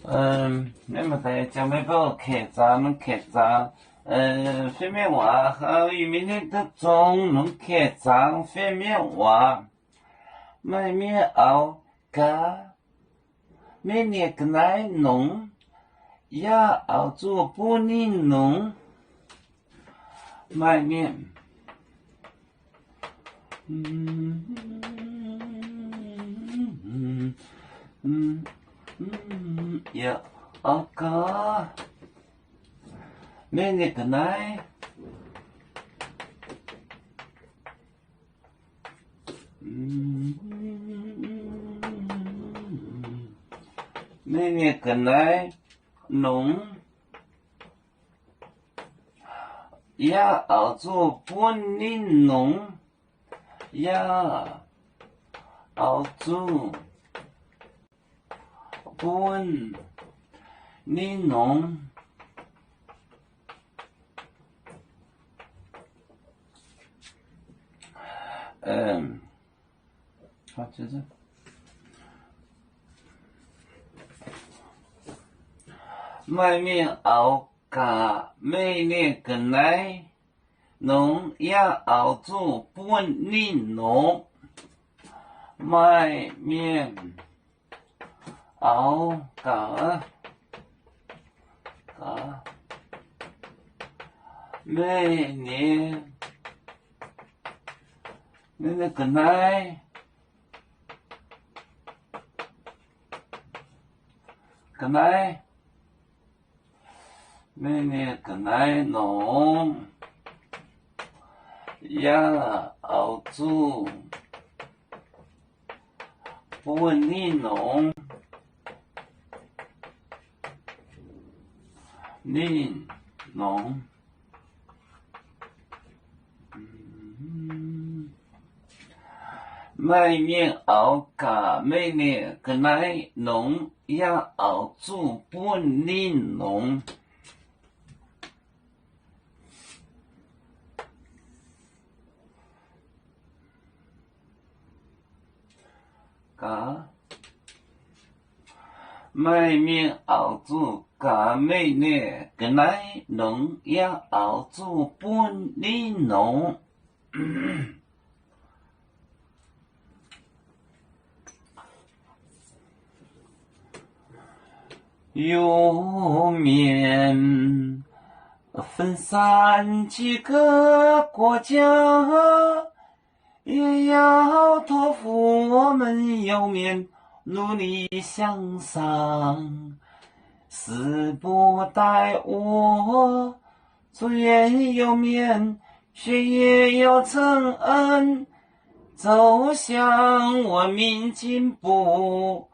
你们在讲那个客家，弄客家，方面话和渔民的中弄客家方面话，买面熬咖，每年个来弄，呀熬做不能弄，买面，呀熬咖，每年个来。每年个来弄，呀熬做不能弄，呀熬做不能弄。好，就这。买面熬咖，每年个来弄呀熬做不能弄。买面熬咖，每年个来每年个来弄呀熬做不能弄。买面熬咖，每年个来弄呀熬做不能弄。咖，买面熬做咖，每年个来弄呀熬做不能弄。有面分散几个国家，也要托付我们有面努力向上。死不待我，做人有面，学业有成恩，走向文明进步，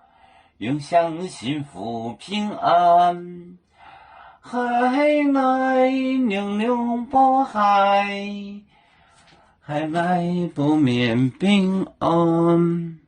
永享幸福平安。海来牛牛不海，海来不免平安。